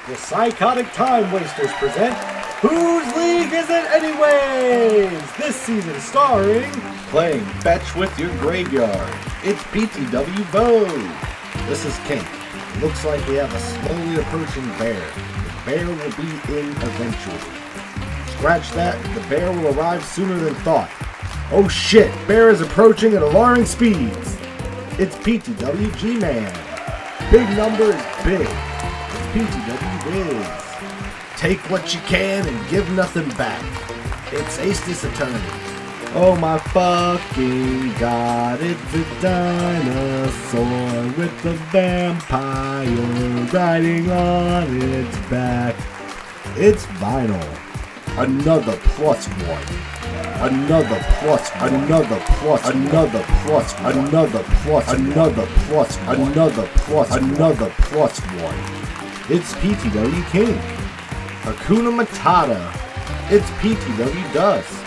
The Psychotic Time Wasters present Whose League Is It Anyways? This season starring Playing Fetch with Your Graveyard. It's PTW Vogue. This is King. It looks like we have a slowly approaching bear. The bear will be in eventually. Scratch that, the bear will arrive sooner than thought. Oh shit, bear is approaching at alarming speeds. It's PTW G-Man. Big number is big. It's PTW Wiz. Take what you can and give nothing back. It's Ace Attorney. Oh my fucking god, it's a dinosaur with a vampire riding on its back. It's Vinyl. Another plus one. Another plus, another plus, another plus, another plus, another plus, another plus, another plus one. It's PTW King. Hakuna Matata. It's PTW Dust.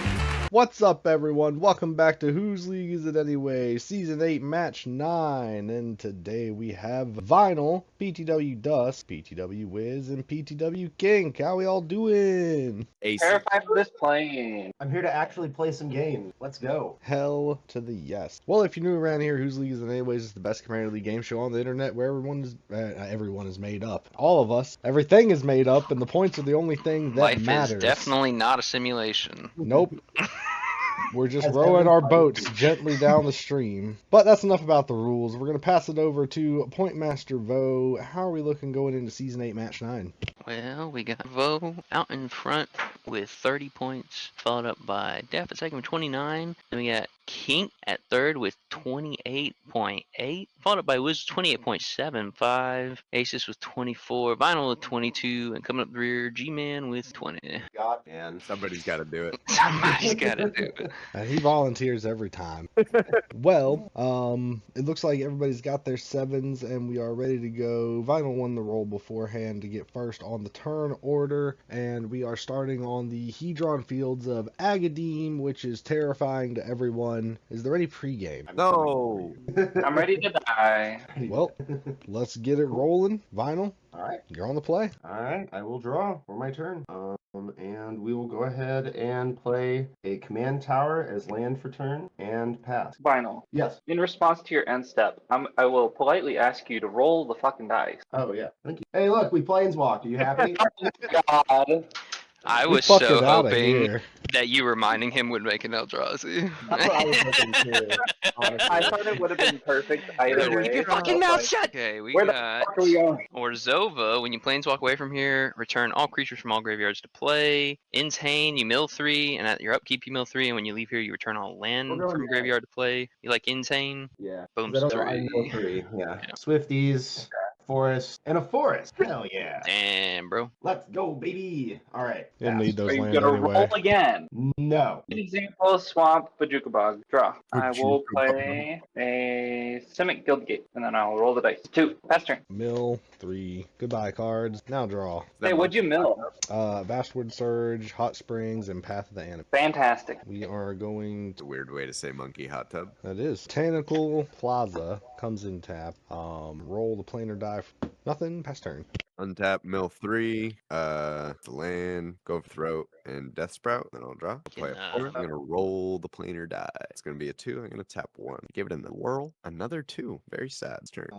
What's up, everyone? Welcome back to Whose League Is It Anyway? Season 8, Match 9. And today we have Vinyl, PTW Dust, PTW Wiz, and PTW King. How we all doing? Terrified of this plane. I'm here to actually play some games. Let's go. Hell to the yes. Well, if you're new around here, Whose League Is It Anyways is the best competitive league game show on the internet where everyone is made up. All of us. Everything is made up, and the points are the only thing that Life matters. is definitely not a simulation. Nope. We're just rowing our boats gently down the stream. But that's enough about the rules. We're going to pass it over to Point Master Vo. How are we looking going into Season 8, Match 9? Well, we got Vo out in front with 30 points, followed up by Def at second with 29. Then we got Kink at third with 28.8, followed up by Wiz 28.75, Aces with 24, Vinyl with 22, and coming up the rear, G-Man with 20. God, man, somebody's got to do it. Somebody's got to do it. He volunteers every time. Well, it looks like everybody's got their sevens, and we are ready to go. Vinyl won the roll beforehand to get first on the turn order, and we are starting on the Hedron Fields of Agadim, which is terrifying to everyone. Is there any pregame? No. I'm ready to die. Well, let's get it rolling. Vinyl, All right. you're on the play. All right. I will draw for my turn. And we will go ahead and play a command tower as land for turn and pass. Vinyl. Yes. In response to your end step, I will politely ask you to roll the fucking dice. Oh, yeah. Thank you. Hey, look, we planeswalk. Are you happy? God. I was Fuck it so outta hoping here. that you reminding him would make an Eldrazi. That's what I was looking to, honestly. I thought it would have been perfect either way. Keep your fucking mouth shut! Okay, we Where the got fuck are we going? Orzova. When you planeswalk away from here, return all creatures from all graveyards to play. Insane, you mill 3, and at your upkeep you mill 3, and when you leave here you return all land We're going from back. graveyard to play. You like Insane? Yeah. Boom, I know 3. 3. Yeah. Yeah. Swifties, forest, and a forest. Hell yeah. Damn, bro. Let's go, baby. All right. You'll pass. need those Are you lands gonna anyway. roll again? No. An example, Swamp, Bajuka Bog, draw. I will Bajuka Bog. play a Simic Guildgate, and then I'll roll the dice. 2. Pass turn. Mill 3. Goodbye cards. Now draw. Hey, what'd you mill? Vastwood Surge, Hot Springs, and Path of the Animal. Fantastic. We are going It's a weird way to say monkey hot tub. that is Botanical Plaza comes in tap. Roll the planar die. Nothing. Pass turn. Untap, mill 3, the land, go for throat, and death sprout. Then I'll draw. Play a 4. I'm gonna roll the planar die. It's gonna be a 2. I'm gonna tap 1. Give it in the whirl. Another 2. Very sad. It's turn.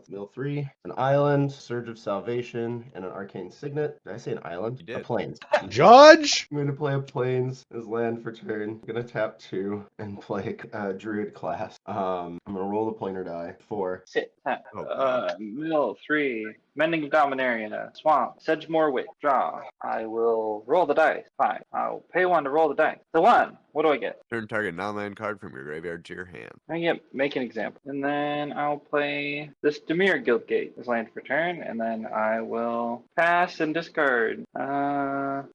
Mill 3, an island, Surge of Salvation, and an Arcane Signet. Did I say an island? You did. A plains. Judge. I'm going to play a plains as land for turn. I'm going to tap 2 and play Druid class. I'm going to roll the planar die. 4. Sit. Oh, Mill 3. Mending of Dominaria. Swamp. Sedgemoor Witch. Draw. I will roll the dice. 5. I'll pay 1 to roll the dice. The 1. What do I get? Turn target non-land card from your graveyard to your hand. Make an example. And then I'll play this Demir Guildgate as land for turn, and then I will pass and discard.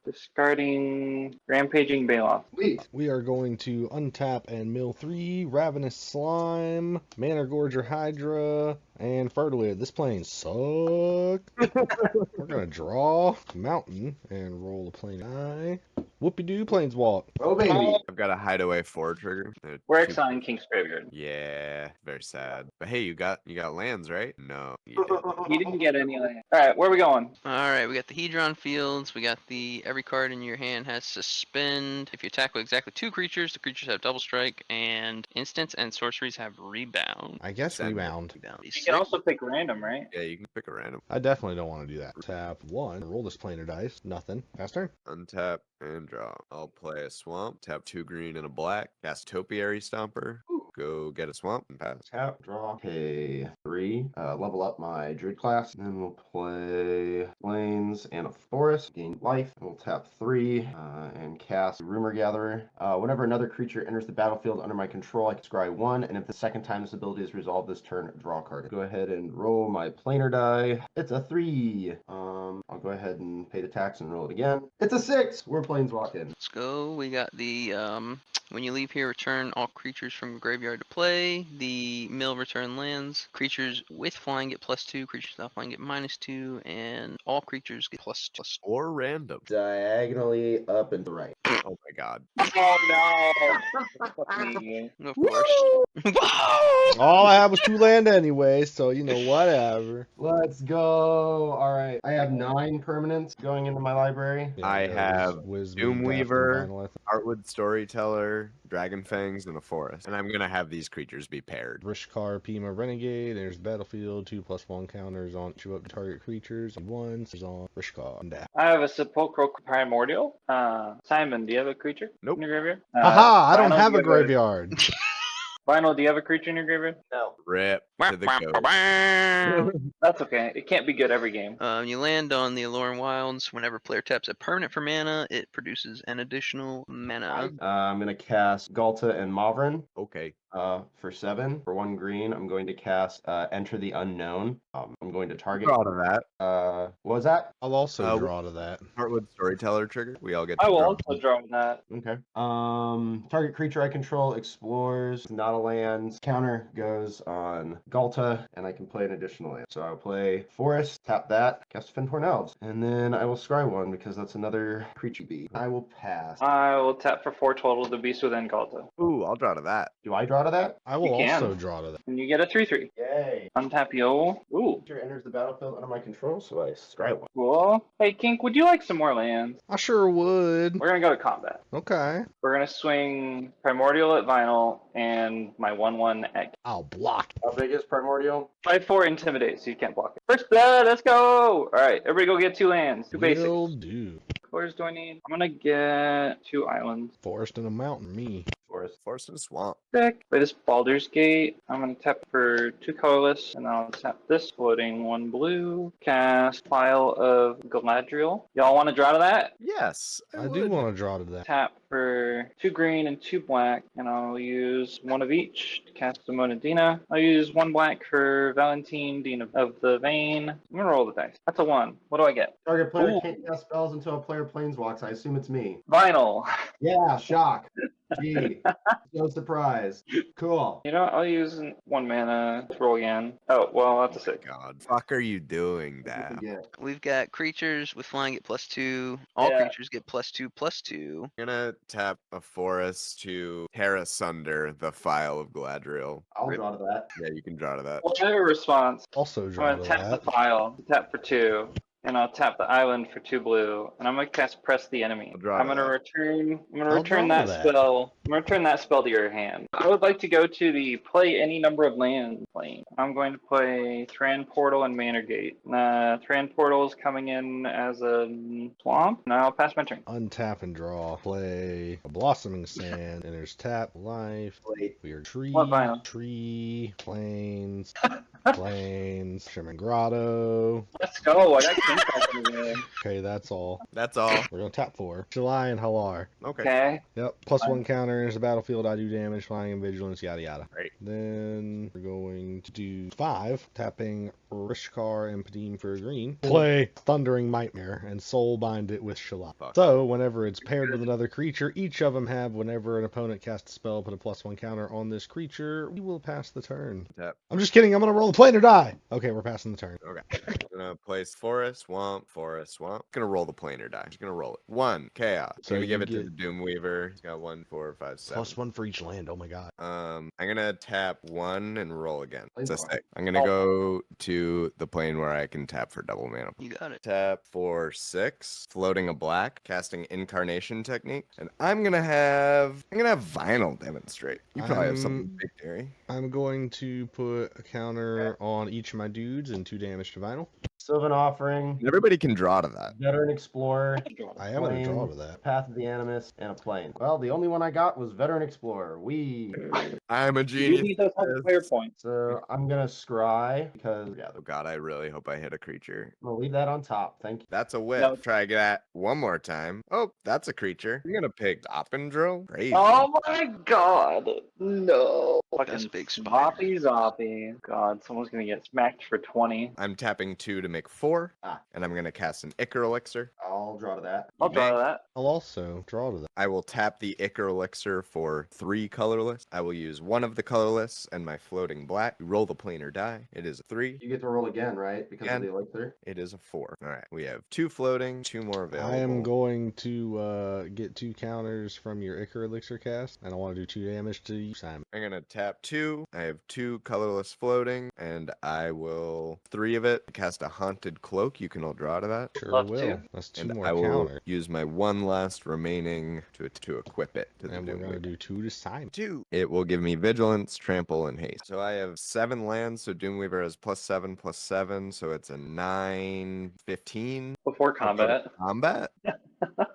Discarding Rampaging Baloth. Sweet. We are going to untap and mill 3, Ravenous Slime, Mana Gorger Hydra, and Fertilid. This plane sucks. We're going to draw Mountain and roll the plane die. Whoopie-doo, planeswalk. Oh, baby. I've got a hideaway 4 trigger. We're Two- exiling King's Graveyard. Yeah, very sad. But hey, you got lands, right? No, you didn't. You didn't get any land. Alright, where are we going? Alright, we got the Hedron Fields. We got the every card in your hand has suspend. If you attack with exactly 2 creatures, the creatures have double strike, and instants and sorceries have rebound. I guess Send it. rebound. Rebound. You can also pick random, right? Yeah, you can pick a random. I definitely don't want to do that. Tap 1, roll this planar dice. Nothing. Pass turn. Untap and draw. I'll play a swamp. Tap 2 green and a black. Cast Topiary Stomper. Go get a swamp and pass. Tap, draw, pay 3. Level up my druid class. Then we'll play plains and a forest. Gain life. We'll tap 3 and cast Rumor Gatherer. Whenever another creature enters the battlefield under my control, I can scry 1. And if the second time this ability is resolved this turn, draw a card. Go ahead and roll my planar die. It's a 3. I'll go ahead and pay the tax and roll it again. It's a 6. We're planeswalking. Let's go. We got the when you leave here, return all creatures from graveyard to play. The mill return lands. Creatures with flying get +2. Creatures without flying get -2, and all creatures get ++. Or random. Diagonally up and to the right. Oh my god. Oh no! Fuck me. Of course. All I had was 2 land anyway, so you know, whatever. Let's go. All right. I have 9 permanents going into my library. I there's have Wisdom, Doomweaver, Death, and Vinyl, Heartwood Storyteller, Dragon Fangs, and a forest. And I'm gonna have these creatures be paired. Rishkar, Pima, Renegade. There's Battlefield, 2+1 counters on show up target creatures. And 1 is on Rishkar and that. I have a Sepulchral Primordial. Simon, do you have a creature Nope. in your graveyard? Haha, I don't Vinyl, have do a you graveyard. Vinyl, do you have a creature in your graveyard? No. Rip to the goat. That's okay. It can't be good every game. You land on the Aloran Wilds. Whenever player taps a permanent for mana, it produces an additional mana. I'm going to cast Galta and Mavrin Okay. for 7. For 1 green, I'm going to cast Enter the Unknown. I'm going to target. Draw to that. What was that? I'll also Uh, draw to that. Heartwood Storyteller trigger. We all get to I will draw. also draw with that. Okay. Target creature I control explores, not a land. Counter goes on Galta, and I can play an additional land. So I'll play Forest, tap that, cast Fentorn Elves, and then I will scry 1 because that's another creature bee. I will pass. I will tap for 4 total to Beast Within Galta. Ooh, I'll draw to that. Do I draw to that? I will You can. also draw to that. And you get a 3/3. Yay. Untap Yo. Ooh. Creature enters the battlefield under my control, so I scry 1. Cool. Hey, Kink, would you like some more lands? I sure would. We're gonna go to combat. Okay. We're gonna swing Primordial at Vinyl and my 1/1 at I'll block. How big is Primordial? 5/4 Intimidate, so you can't block it. First blood, let's go! Alright, everybody go get 2 lands. 2 basics. Will do. Colors do I need? I'm gonna get 2 islands. Forest and a mountain, me. Forest. Forest and swamp. Deck. Play this Baldur's Gate. I'm gonna tap for 2 colorless, and I'll tap this floating 1 blue. Cast File of Galadriel. Y'all wanna draw to that? Yes. I do want to draw to that. Tap for 2 green and 2 black, and I'll use 1 of each to cast the Monadina. I'll use 1 black for Valentine, Dean of the Vein. I'm gonna roll the dice. That's a 1. What do I get? Target player Ooh. can't cast spells until a player planeswalks. I assume it's me. Vinyl. Yeah, shock. Gee, no surprise. Cool. You know what? I'll use 1 mana to roll again. Oh, well, that's a 6. God. Fuck are you doing that? Yeah. We've got creatures with flying get +2. All Yeah. creatures get +2/+2. I'm gonna tap a forest to tear asunder the file of Galadriel. I'll Rip. draw to that. Yeah, you can draw to that. Well, I have a response. Also I'm draw gonna to tap that. the file, tap for 2, and I'll tap the island for 2 blue, and I'm gonna cast Press the Enemy. I'll draw I'm to gonna that. return. I'm gonna I'll return draw that to that. spell. I'm gonna return that spell to your hand. I would like to go to the play any number of land lane. I'm going to play Thran Portal and Manor Gate. Thran Portal is coming in as a swamp. Now I'll pass my turn. Untap and draw. Play a Blossoming Sand. Enters tap. Life. Wait. Weird tree. What vinyl? Tree. Plains. Plains. Shimmering Grotto. Let's go. I got King Card over there. Okay, that's all. That's all. We're gonna tap 4. July and Halar. Okay. Okay. Yep. +1 counter enters the battlefield. I do damage. Flying and vigilance. Yada yada. Right. Then we're going to do 5. Tapping Rishkar and Padim for a green. Play Thundering Nightmare and soul bind it with Shalai. Fuck. So, whenever it's paired with another creature, each of them have whenever an opponent casts a spell, put a +1 counter on this creature, we will pass the turn. Tap. I'm just kidding, I'm gonna roll the planar die! Okay, we're passing the turn. Okay. I'm gonna place forest, swamp, forest, swamp. Gonna roll the planar die. Just gonna roll it. 1 chaos. So I'm gonna give you it to get- the Doomweaver. He's got 1, 4, 5, 7. +1 for each land, oh my god. I'm gonna tap 1 and roll again. It's a Planeswalker. 6. I'm gonna go to the plane where I can tap for double mana. You got it. Tap for 6, floating a black, casting Incarnation Technique, and I'm gonna have Vinyl demonstrate. You probably have something big, Gary. I'm going to put a counter on each of my dudes and 2 damage to Vinyl. Sylvan Offering, Everybody can draw to that. Veteran Explorer, I am gonna draw Plane, to that. Path of the Animus, and a plane. Well, the only one I got was Veteran Explorer. I'm a You genius. need those type of player points. So I'm gonna scry because yeah, Oh god, I really hope I hit a creature. I'm gonna leave that on top. Thank you. That's a whip. No. Try that one more time. Oh, that's a creature. You're gonna pick Oppendrill? Crazy. Oh my god. No. That's Fucking a big spider. zoppy. God, someone's gonna get smacked for 20. I'm tapping 2 to make 4, Ah. and I'm gonna cast an Ichor Elixir. I'll draw to that. I'll draw may. that. I'll also draw to that. I will tap the Ichor Elixir for 3 colorless. I will use 1 of the colorless and my floating black. We roll the planar die. It is a 3. You get to roll again, right? Because Again. of the elixir. It is a 4. All right, we have 2 floating, 2 more available. I am going to get 2 counters from your Ichor Elixir cast, and I want to do 2 damage to you, Simon. I'm gonna tap 2. I have 2 colorless floating, and I will 3 of it. Cast a Haunted Cloak. You can all draw to that. Sure Love will. to. That's 2 And more I will counters. use my 1 last remaining to equip it to the And we're going to Doomweaver. do 2 to Simon. 2. It will give me vigilance, trample, and haste. So I have 7 lands, so Doomweaver has +7/+7, so it's a 9, 15 Before combat. combat.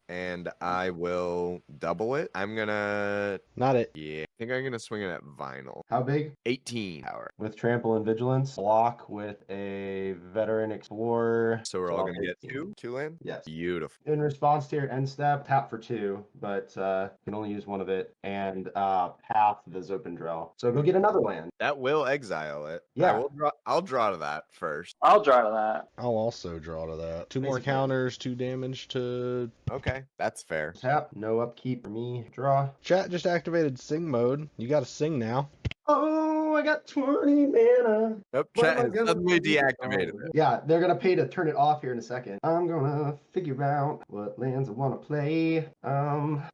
And I will double it. I'm gonna, Not it. yeah, I think I'm gonna swing it at Vinyl. How big? 18 power. With Trample and Vigilance. Block with a Veteran Explorer. So we're all I'll gonna take get 2 land? Yes. Beautiful. In response to your end step, tap for 2, but can only use 1 of it, and Path the Zopendrel. So go get another land. That will exile it. Yeah. I'll draw to that first. I'll draw to that. I'll also draw to that. 2 more Basically. counters, 2 damage to... Okay, that's fair. Tap, no upkeep for me. Draw. Chat just activated Sing mode. You gotta sing now. Oh, I got 20 mana. Nope, What chat am I has gonna suddenly do? deactivated it. Yeah, they're gonna pay to turn it off here in a second. I'm gonna figure out what lands I wanna play.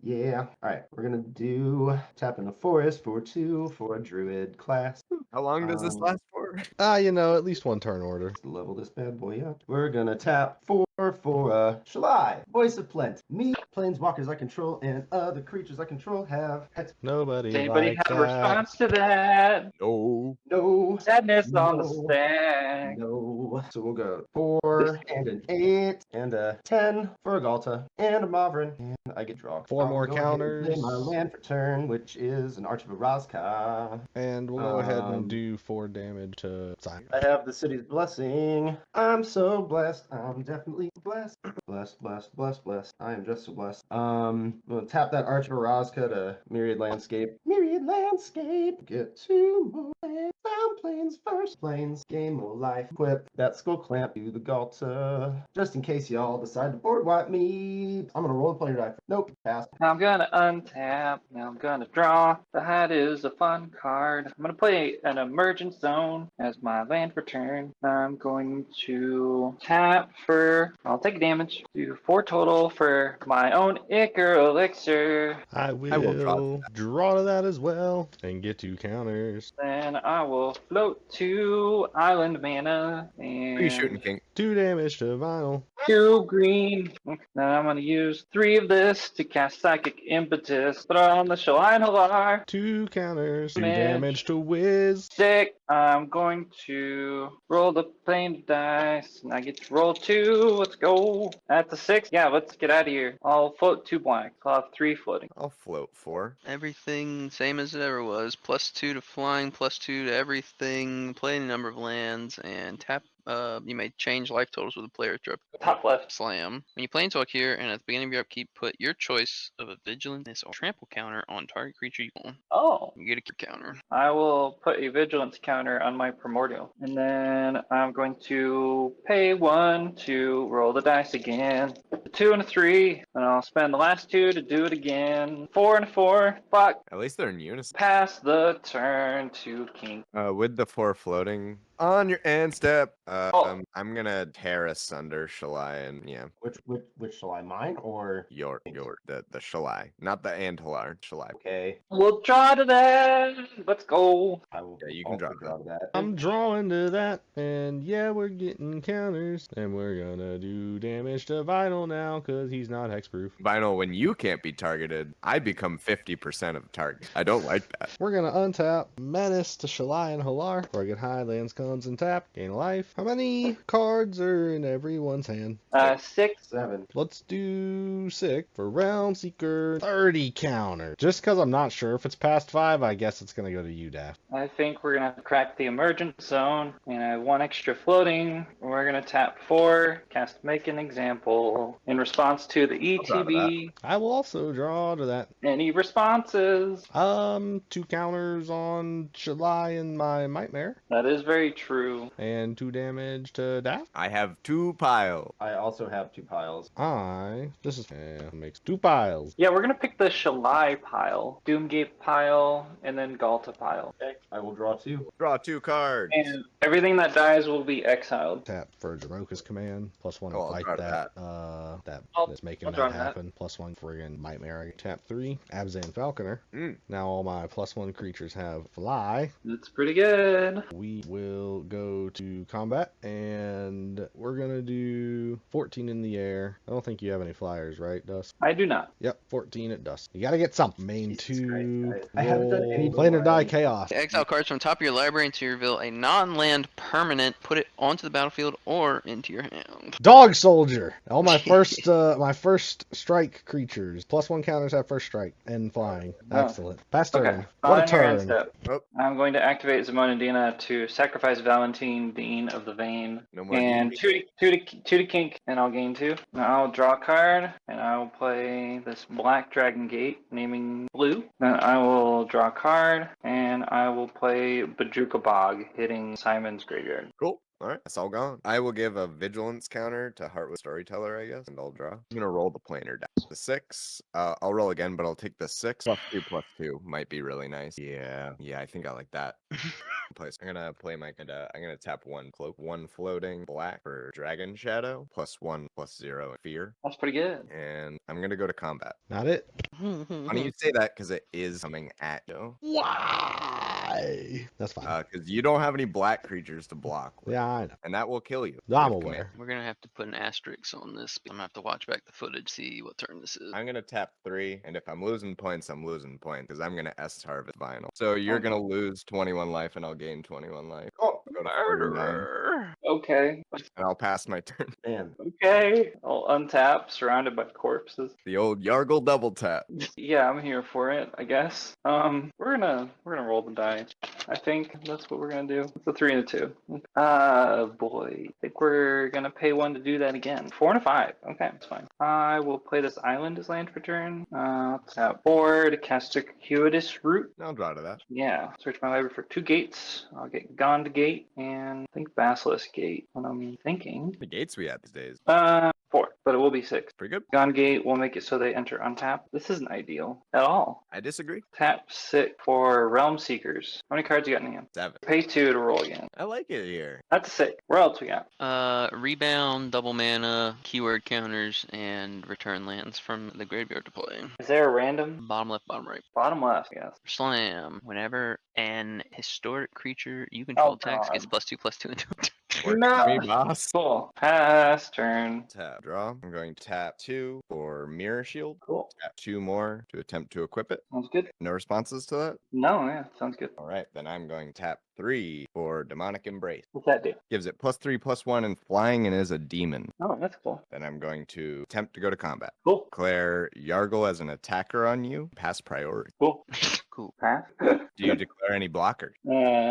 Yeah. Alright, we're gonna do tap in the forest for 2 for a druid class. How long does this last for? At least 1 turn order. Let's level this bad boy up. We're gonna tap 4 for Shalai. Voice of Plenty. Me, planeswalkers I control, and other creatures I control have pets. Nobody Does anybody likes have a that. response to that? No. No. Sadness on the No. stack. No. So we'll go 4 and an 8 and a 10 for a Galta and a Maverin. And I get draw. 4 I'll more go ahead and counters. play my land for turn, which is an Arch of Arazka. And we'll go ahead Um, and do 4 damage to Simon. I have the city's blessing. I'm so blessed. I'm definitely blessed. Blessed. I am just so blessed. I'm gonna tap that Arch of Arazka to Myriad Landscape. Myriad Landscape. Get 2 more lands. Found planes first. Planes. Game of life. Equip that Skull Clamp to the Galta. Just in case y'all decide to board wipe me. I'm gonna roll the player die. Nope. Pass. Now I'm gonna untap. Now I'm gonna draw. The hat is a fun card. I'm gonna play an Emergent Zone as my land for turn. I'm going to tap for. I'll take damage. Do 4 total for my own Ichor Elixir. I will draw to that as well and get 2 counters. Then I will float 2 island mana Who are you shooting, and King? 2 damage to Vinyl. 2 green. Then I'm gonna use 3 of this to cast Psychic Impetus. Throw on the Shaline Halar. 2 counters. 2 Damage. damage to Wiz. Sick. I'm going to roll the plane dice, and I get to roll 2. Let's go. That's a 6. Yeah, let's get out of here. I'll float 2 blanks. I'll have 3 floating. I'll float 4. Everything same as it ever was. +2 to flying, +2 to everything. Play any number of lands and tap You may change life totals with a player to Top left. slam. When you planeswalk here, and at the beginning of your upkeep, put your choice of a vigilance or trample counter on target creature you own. Oh. You get a counter. I will put a vigilance counter on my primordial. And then I'm going to pay 1 to roll the dice again. A 2 and a 3. And I'll spend the last 2 to do it again. 4 and a 4. Fuck. At least they're in unison. Pass the turn to King. With the 4 floating on your end step, Oh. I'm gonna tear asunder Shalai and yeah. Which shall I mine or Your the Shalai, not the Antalar Shalai. okay? We'll draw to that. Let's go. I will. Yeah, you can also draw to that. I'm drawing to that, and yeah, we're getting counters, and we're gonna do damage to Vinyl now, cause he's not hexproof. Vinyl, when you can't be targeted, I become 50% of the target. I don't like that. We're gonna untap Menace to Shalai and Halar. Target high, lands, cons, and tap. Gain a life. How many cards are in everyone's hand? 6. 7. Let's do 6 for Realm Seeker. 30 counter. Just because I'm not sure if it's past 5, I guess it's gonna go to you, Daff. I think we're going to crack the emergent zone. And I have 1 extra floating. We're going to tap 4. Cast Make an Example. In response to the ETB. I will also draw to that. Any responses? 2 counters on Shalai and my Nightmare, That is very true. and 2 damage to Daff. I have 2 piles. I also have 2 piles. Makes 2 piles. Yeah, we're going to pick the Shalai pile, Doomgate pile, and then Galta pile. Okay, I will draw 2. Draw 2 cards. And everything that dies will be exiled. Tap for Jamoka's command. +1 Oh, I'll fight draw that. that. That I'll- is making I'll draw that that. happen. +1 friggin' Nightmare. Tap 3. Abzan Falconer. Now all my +1 creatures have fly. That's pretty good. We will go to combat, and we're gonna do 14 in the air. I don't think you have any flyers, right, Dust? I do not. Yep, 14 at Dust. You gotta get something. Main Jesus 2. Christ, I haven't done any Planar die flyers. chaos. Exile cards from top of your library until you reveal a non-land permanent. Put it onto the battlefield or into your hand. Dog Soldier. All my first strike creatures. +1 counters have first strike and flying. Oh. Excellent. Pass Okay. turn. What a On your end turn. step. Oh. I'm going to activate Zamonadina to sacrifice Valentine, Dean of the Vein. No more And DP. two to kink, and I'll gain 2. Now I'll draw a card, and I will play this Black Dragon Gate, naming blue. Then I will draw a card, and I will play Bajuka Bog, hitting Simon's graveyard. Cool. All right, that's all gone. I will give a vigilance counter to Heartwood Storyteller, I guess, and I'll draw. I'm gonna roll the planar die. The 6. I'll roll again, but I'll take the 6 +2/+2. Might be really nice. Yeah, I think I like that. Place. I'm gonna play my. I'm gonna tap 1 cloak, 1 floating black for Dragon Shadow, +1/+0 fear, That's pretty good. and I'm gonna go to combat. Not it. Funny you say that because it is coming at you. Why? That's fine. Because you don't have any black creatures to block with, Yeah, I know. and that will kill you. I'm with aware. command. We're gonna have to put an asterisk on this. I'm gonna have to watch back the footage, see what turn this is. I'm gonna tap 3, and if I'm losing points, I'm losing points because I'm gonna S harvest Vinyl. So you're gonna lose 21 life, and I'll gain 21 life. Oh, Go to 49, Murderer. okay. and I'll pass my turn. Man, Okay. I'll untap, surrounded by corpses. The old Yargle double tap. Yeah, I'm here for it, I guess. We're gonna roll the dice. I think that's what we're gonna do. It's a 3 and a 2. Boy. I think we're gonna pay 1 to do that again. 4 and a 5. Okay, that's fine. I will play this island as land for turn. Tap 4 to cast Circuitous Root. I'll draw to that. Yeah. Search my library for 2 gates. I'll get Gond Gate and I think Basilisk Gate. What I'm thinking. The gates we have these days. 4, but it will be 6. Pretty good. Gone Gate will make it so they enter untap. This isn't ideal at all. I disagree. Tap 6 for Realm Seekers. How many cards you got in hand? 7. Pay 2 to roll again. I like it here. That's a 6. Where else we got? Rebound, double mana, keyword counters, and return lands from the graveyard to play. Is there a random? Bottom left, bottom right. Bottom left, yes. Slam. Whenever an historic creature you control attacks, God. gets +2/+2 into Work No. for me, boss. Cool. Pass turn. Tap. Draw. I'm going to tap 2 for Mirror Shield. Cool. Tap 2 more to attempt to equip it. Sounds good. No responses to that? No, yeah, sounds good. All right, then I'm going to tap 3 for Demonic Embrace. What's that do? Gives it +3/+1 and flying and is a demon. Oh, that's cool. Then I'm going to attempt to go to combat. Cool. Declare Yargle as an attacker on you. Pass priority. Cool. Cool. Pass. Do you declare any blockers?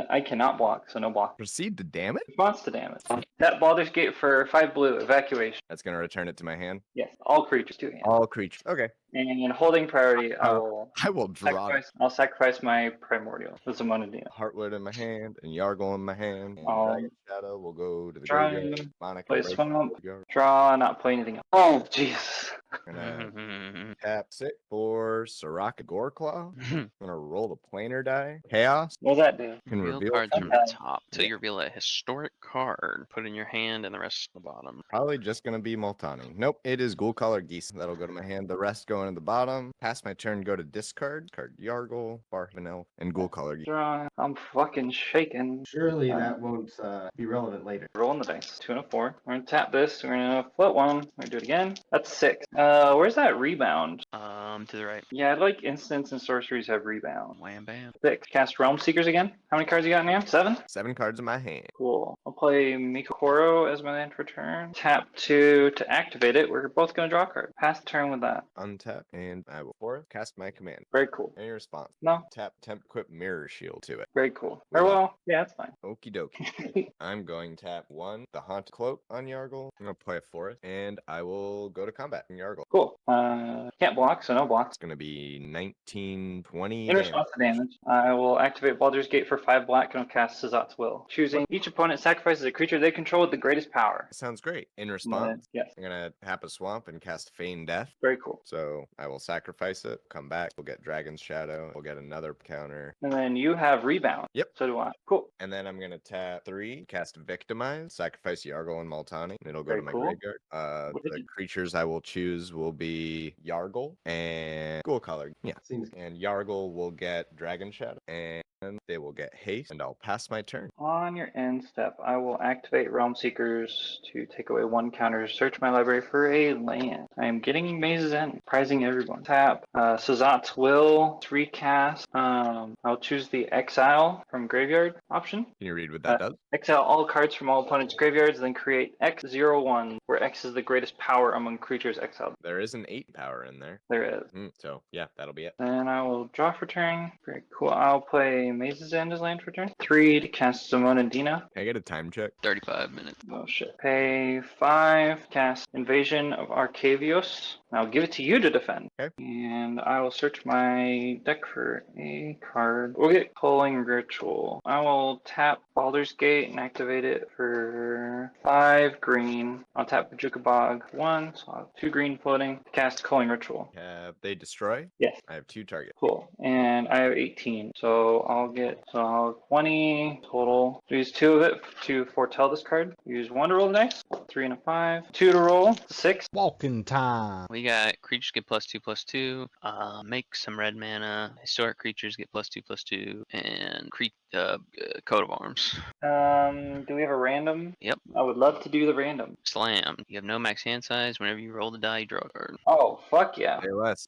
I cannot block, so no block. Proceed to damage? Response to damage. That Baldur's Gate for 5 blue, evacuation. That's going to return it to my hand. Yes, all creatures, 2 hands. All creatures. Okay. And holding priority, I will drop I'll sacrifice my primordial. This is a Monadina. Heartwood in my hand and Yargle in my hand. And I'll Dragon Shadow will go to the try graveyard. and Monica play breaks Swamp. the graveyard. Draw, not play anything else. Oh, jeez. Gonna tap 6 for Soraka Goreclaw. Gonna roll the planar die. Chaos. What does that do? Can Reveal reveal cards from Okay. the top till you reveal a historic card. Put in your hand and the rest at the bottom. Probably just gonna be Multani. Nope, it is Ghoul Collar Geese. That'll go to my hand. The rest go into the bottom. Pass my turn, go to discard. Card Yargle, Barfin Elf, and Ghoul Collar Geese. Draw. I'm fucking shaking. Surely that won't be relevant later. Rolling the dice. 2 and a 4. We're gonna tap this. We're gonna flip one. We're gonna do it again. That's 6. Where's that rebound? To the right. Yeah, I'd like instants and sorceries have rebound. Wham bam. 6. Cast Realm Seekers again. How many cards you got in hand? 7? 7 cards in my hand. Cool. I'll play Mikokoro as my land for turn. Tap 2 to activate it. We're both gonna draw a card. Pass the turn with that. Untap, and I will forest cast my command. Very cool. Any response? No? Tap, temp, equip Mirror Shield to it. Very cool. Or well, yeah, that's fine. Okie dokie. I'm going to tap 1, the Haunt Cloak on Yargle. I'm gonna play a forest, and I will go to combat in Yargle. Cool. Can't block, so no blocks. It's gonna be 19, 20. In response to damage, I will activate Baldur's Gate for 5 black and I'll cast Sazat's Will. Choosing each opponent sacrifices a creature they control with the greatest power. Sounds great. In response, Yes. I'm gonna tap a swamp and cast Feign Death. Very cool. So I will sacrifice it, come back, we'll get Dragon's Shadow, we'll get another counter, And then you have rebound. Yep. So do I. Cool. and then I'm gonna tap 3, cast Victimize, sacrifice Yargle and Multani, and it'll go Very to my cool. graveyard. What did The you- creatures I will choose will be Yargle and Ghoul Color. Yeah. Seems And Yargle will get Dragon Shadow, and they will get haste, and I'll pass my turn. On your end step, I will activate Realm Seekers to take away 1 counter. Search my library for a land. I am getting Maze's End, prizing everyone. Tap Sazat's Will, 3 cast. I'll choose the Exile from Graveyard option. Can you read what that does? Exile all cards from all opponents' graveyards, then create X01, where X is the greatest power among creatures exiled. There is an 8 power in there. There is. So yeah, that'll be it. Then I will draw for turn. Very cool. I'll play Maze's End as land for turn. 3 to cast Simone and Dina. Can I get a time check? 35 minutes. Oh shit. Pay 5, cast Invasion of Arcavios. I'll give it to you to defend. Okay. And I will search my deck for a card. We'll get Culling Ritual. I will tap Baldur's Gate and activate it for 5 green. I'll tap Bajuka Bog 1, so I'll have 2 green floating. Cast Culling Ritual. Have they destroy? Yes. I have 2 targets. Cool. And I have 18. So I'll have 20 total. Use 2 of it to foretell this card. Use 1 to roll the dice. 3 and a 5. 2 to roll. 6. Walking time. We got creatures get +2/+2. Make some red mana. Historic creatures get +2/+2, and coat of arms. Do we have a random? Yep. I would love to do the random. Slam. You have no max hand size. Whenever you roll the die, you draw a card. Oh, fuck yeah. Say less.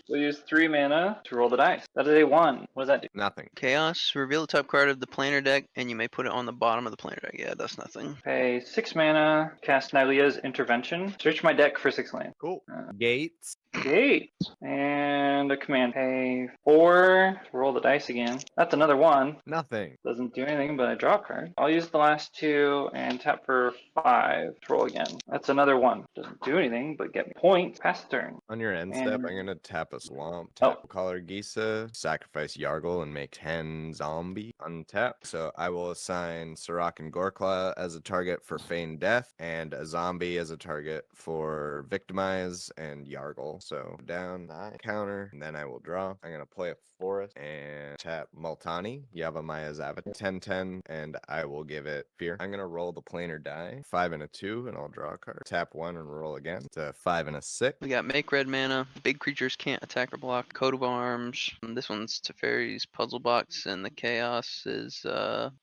We'll use 3 mana to roll the dice. That is a 1. What does that do? Nothing. Chaos. Reveal the top card of the planar deck, and you may put it on the bottom of the planar deck. Yeah, that's nothing. Pay 6 mana. Cast Nylea's Intervention. Search my deck for 6 land. Cool. Gates. Gate. And a command. Pay 4 to roll the dice again. That's another 1. Nothing. Doesn't do anything but I draw a card. I'll use the last 2 and tap for 5 to roll again. That's another 1. Doesn't do anything but get me points. Pass the turn. On your end step, And- I'm gonna tap a swamp, Oh. tap Collar Gisa, sacrifice Yargle, and make 10 zombie. Untap. So I will assign Sirach and Gorkla as a target for Feign Death, and a zombie as a target for Victimize and Yargle. So down, counter, and then I will draw. I'm gonna play a forest and tap Multani, Yavamaya's Avatar, 10/10, and I will give it Fear. I'm gonna roll the planar die, 5 and a 2, and I'll draw a card. Tap 1 and roll again. It's a 5 and a 6. We got make red mana. Big creatures can't attack or block. Coat of arms. And this one's Teferi's puzzle box, and the chaos is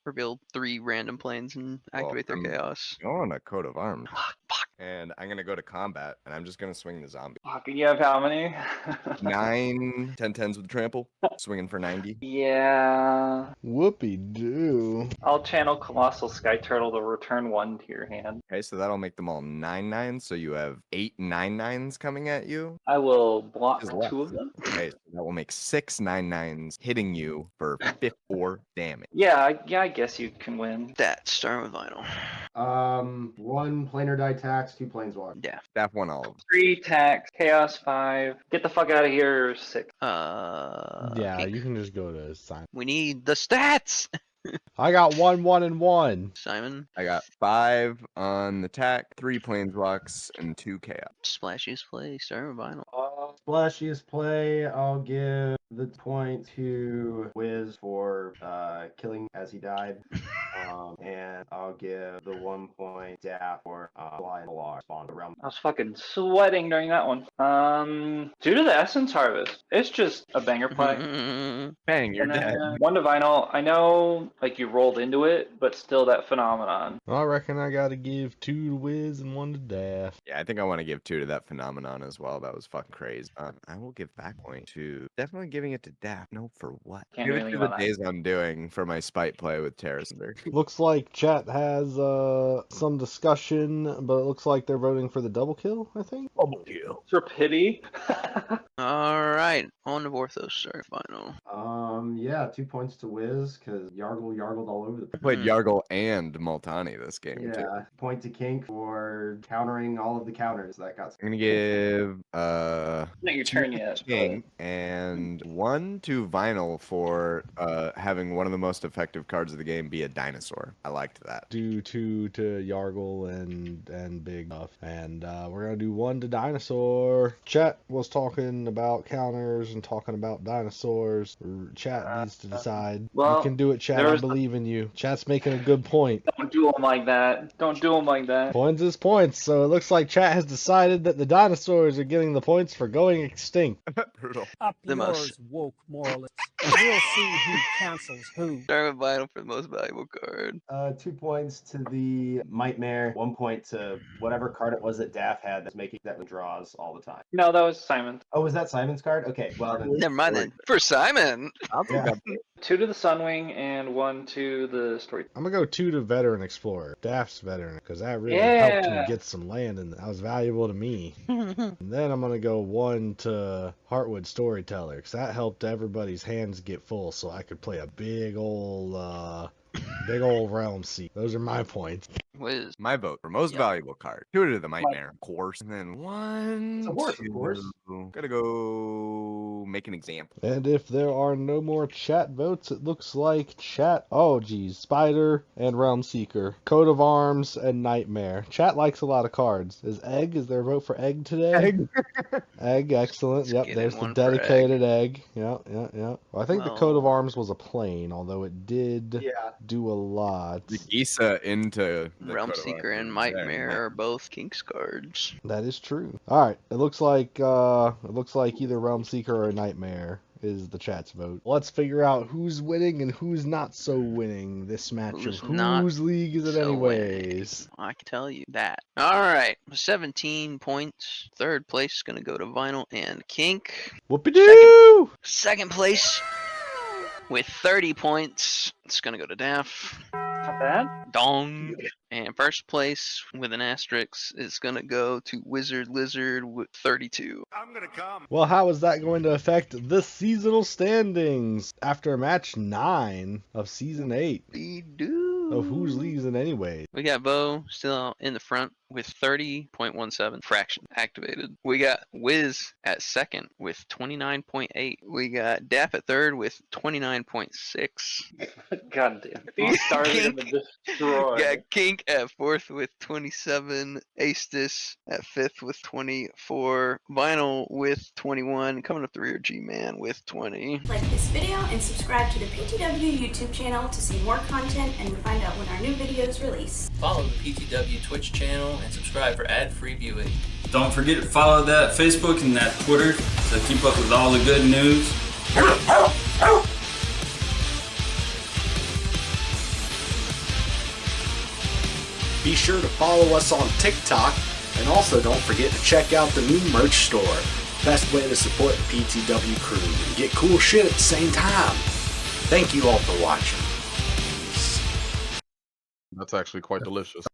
reveal 3 random planes and activate their I'm chaos. Going a coat of arms. And I'm gonna go to combat, and I'm just gonna swing the zombie. Fuck, you have how many? 9 10/10s with trample, swinging for 90. Yeah. Whoopie-doo. I'll channel Colossal Sky Turtle to return 1 to your hand. Okay, so that'll make them all 9/9s. So you have 8 9/9s coming at you. I will block Just left. 2 of them. Okay, so that will make 6 9/9s hitting you for 54 damage. Yeah, I guess you can win. That start with Vinyl. 1 planar die tax, 2 planeswalkers. Yeah. Staff one all of them. 3 tax, Chaos 5. Get the fuck out of here, 6. Yeah, Kink. you can just go to Simon. We need the stats. I got 1, 1, and 1. Simon, I got 5 on the tack, 3 planeswalks, and 2 chaos. splashiest play, start with Vinyl. Splashiest play, I'll give the point to Wiz for killing as he died. And I'll give the 1 point Daff for flying along spawn around. I was fucking sweating during that one. Due to the Essence Harvest, it's just a banger play. Bang, you're And dead. then 1 to Vinyl. I know, like, you rolled into it, but still that phenomenon. I reckon I gotta give 2 to Wiz and 1 to Daff. Yeah, I think I want to give 2 to that phenomenon as well. That was fucking crazy. I will give back point to definitely giving it to Daff. No, for what? Can't Give do it to anything the about that. days I'm doing for my spite play with Terrasinder. Looks like chat has some discussion, but it looks like they're voting for the double kill, I think. Double kill. For pity. All right, on to Vorthos, start with Vinyl. Yeah, 2 points to Wiz, because Yargled all over the I played Yargle and Multani this game too. Yeah, point to Kink for countering all of the counters that got. I'm gonna give Not your turn yet. King and 1 to Vinyl for having one of the most effective cards of the game be a dinosaur. I liked that. Do 2 to Yargle and Big Buff. And we're gonna do 1 to Dinosaur. Chat was talking about counters and talking about dinosaurs. Chat needs to decide. Well, you can do it, Chat. there I was- believe in you. Chat's making a good point. Don't do them like that. Don't do them like that. Points is points. So it looks like Chat has decided that the dinosaurs are getting the points for going extinct. Brutal. Up The yours, most- woke moralists. We'll see who cancels who. Start with Vinyl for the most valuable card. 2 points to the Mightmare, 1 point to whatever card it was that Daff had that's making that draws all the time. No, that was Simon. Oh, was that Simon's card? Okay, well then. Never mind then. For Simon. Yeah. 2 to the Sunwing and 1 to the Story. I'm gonna go 2 to Veteran Explorer. Daft's Veteran, because that really helped me Yeah. get some land, and that was valuable to me. And then I'm gonna go 1 to Heartwood Storyteller, because that helped everybody's hands get full, so I could play a big old Realm Seek. Those are my points. Wiz. My vote for most Yeah. valuable card. 2 to the Nightmare, of course. And then 1. It's a horse, of course. Gotta go make an example. And if there are no more chat votes, it looks like chat. Oh, geez. Spider and Realm Seeker. Coat of Arms and Nightmare. Chat likes a lot of cards. Is there a vote for Egg today? Egg. Egg, excellent. Let's Yep, get there's in the one for Egg. dedicated egg. Yep. Well, I think the Coat of Well- Arms was a plane, although it did Yeah. do a lot. The Gisa into the Realm Coat of Seeker Arms and is there. Nightmare are both Kink's cards. That is true. All right, it looks like either Realm Seeker or Nightmare is the chat's vote. Let's figure out who's winning and who's not so winning this match Who's of not whose league is it so anyways. I can tell you that. All right, 17 points. Third place is gonna go to Vinyl and Kink. Whoopie-doo! Second place with 30 points. It's gonna go to Daff. Not bad. Dong. And first place with an asterisk is gonna go to Wizard Lizard with 32. Well, how is that going to affect the seasonal standings after match 9 of season 8 We do. of whose league is it anyways? We got Bo still in the front with 30.17 fraction activated. We got Wiz at second with 29.8. We got Daff at third with 29.6. God damn. These stars are gonna destroy. Got Kink at fourth with 27. Astis at fifth with 24. Vinyl with 21. Coming up the rear, G-Man with 20. Like this video and subscribe to the PTW YouTube channel to see more content and to find out when our new videos release. Follow the PTW Twitch channel and subscribe for ad-free viewing. Don't forget to follow that Facebook and that Twitter to keep up with all the good news. Be sure to follow us on TikTok, and also don't forget to check out the new merch store. Best way to support the PTW crew and get cool shit at the same time. Thank you all for watching. That's actually quite delicious.